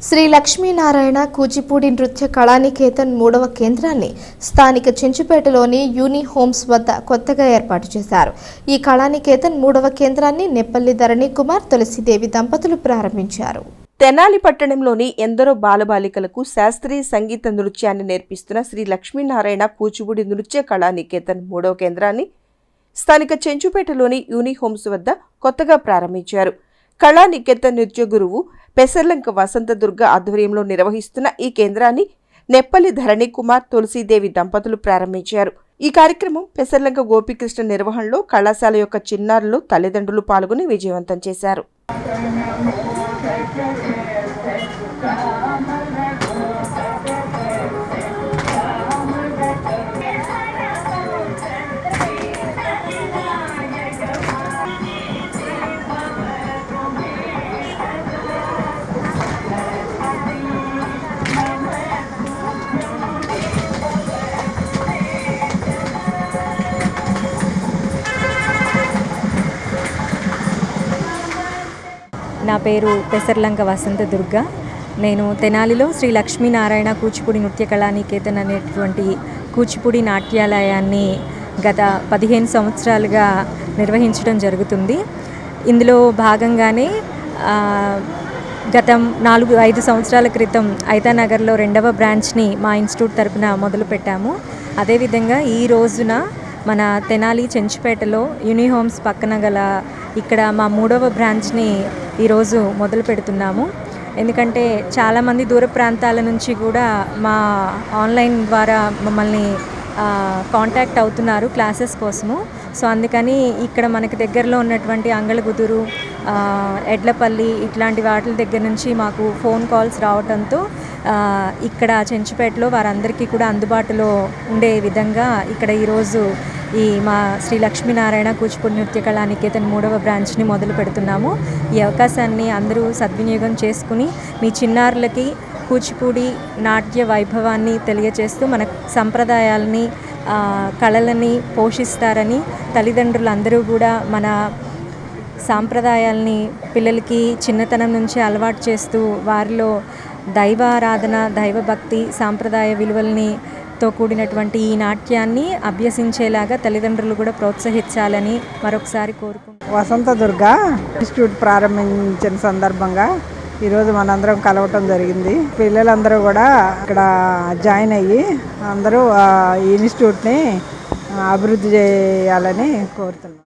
శ్రీ లక్ష్మీనారాయణ కూచిపూడి నృత్య కళానికేతన్ 3వ కేంద్రాన్ని స్థానిక చెంచుపేటలోని యూని హోమ్స్ వద్ద కొత్తగా ఏర్పాటు చేశారు. ఈ కళానికేతన్ 3వ కేంద్రాన్ని నెప్పల్లి ధరణి కుమార్, తులసిదేవి దంపతులు ప్రారంభించారు. తెనాలి పట్టణంలోని ఎందరో బాలబాలికలకు శాస్త్రీయ సంగీత నృత్యాన్ని నేర్పిస్తున్న శ్రీ లక్ష్మీనారాయణ కూచిపూడి నృత్య కళానికేతన్ 3వ కేంద్రాన్ని స్థానిక చెంచుపేటలోని యూని హోమ్స్ వద్ద కొత్తగా ప్రారంభించారు. కళానికేతన్ నృత్య గురువు పెసర్లంక వసంతదుర్గ ఆధ్వర్యంలో నిర్వహిస్తున్న ఈ కేంద్రాన్ని నెప్పల్లి ధరణి కుమార్, తులసిదేవి దంపతులు ప్రారంభించారు. ఈ కార్యక్రమం పెసర్లంక గోపీకృష్ణ నిర్వహణలో కళాశాల యొక్క చిన్నారులు, తల్లిదండ్రులు పాల్గొని విజయవంతం చేశారు. నా పేరు పెసర్లంక వసంతదుర్గ. నేను తెనాలిలో శ్రీ లక్ష్మీనారాయణ కూచిపూడి నృత్య కళానికేతన్ అనేటువంటి కూచిపూడి నాట్యాలయాన్ని గత 15 సంవత్సరాలుగా నిర్వహించడం జరుగుతుంది. ఇందులో భాగంగానే గత 4-5 సంవత్సరాల క్రితం ఐతానగర్లో 2వ బ్రాంచ్ని మా ఇన్స్టిట్యూట్ తరపున మొదలుపెట్టాము. అదేవిధంగా ఈ రోజున మన తెనాలి చెంచుపేటలో యూనిహోమ్స్ పక్కన గల ఇక్కడ మా 3వ బ్రాంచ్ని ఈరోజు మొదలు పెడుతున్నాము. ఎందుకంటే చాలామంది దూర ప్రాంతాల నుంచి కూడా మా ఆన్లైన్ ద్వారా మమ్మల్ని కాంటాక్ట్ అవుతున్నారు క్లాసెస్ కోసము. సో అందుకని ఇక్కడ మనకి దగ్గరలో ఉన్నటువంటి అంగళగుదురు, ఎడ్లపల్లి ఇట్లాంటి వాటి దగ్గర నుంచి మాకు ఫోన్ కాల్స్ రావడంతో ఇక్కడ చెంచుపేటలో వారందరికీ కూడా అందుబాటులో ఉండే విధంగా ఇక్కడ ఈరోజు ఈ మా శ్రీ లక్ష్మీనారాయణ కూచిపూడి నృత్య కళానికేతన్ 3వ బ్రాంచ్ని మొదలు పెడుతున్నాము. ఈ అవకాశాన్ని అందరూ సద్వినియోగం చేసుకుని మీ చిన్నారులకి కూచిపూడి నాట్య వైభవాన్ని తెలియజేస్తూ మన సంప్రదాయాలని, కళలని పోషిస్తారని తల్లిదండ్రులు అందరూ కూడా మన సాంప్రదాయాల్ని పిల్లలకి చిన్నతనం నుంచి అలవాటు చేస్తూ వారిలో దైవారాధన, దైవభక్తి, సాంప్రదాయ విలువల్ని తో కూడినటువంటి ఈ నాట్యాన్ని అభ్యసించేలాగా తల్లిదండ్రులు కూడా ప్రోత్సహించాలని మరొకసారి కోరుకుంటున్నాను. వసంతదుర్గ ఇన్స్టిట్యూట్ ప్రారంభించిన సందర్భంగా ఈరోజు మనందరం కలవటం జరిగింది. పిల్లలందరూ కూడా ఇక్కడ జాయిన్ అయ్యి అందరూ ఈ ఇన్స్టిట్యూట్ని అభివృద్ధి చేయాలని కోరుతున్నాం.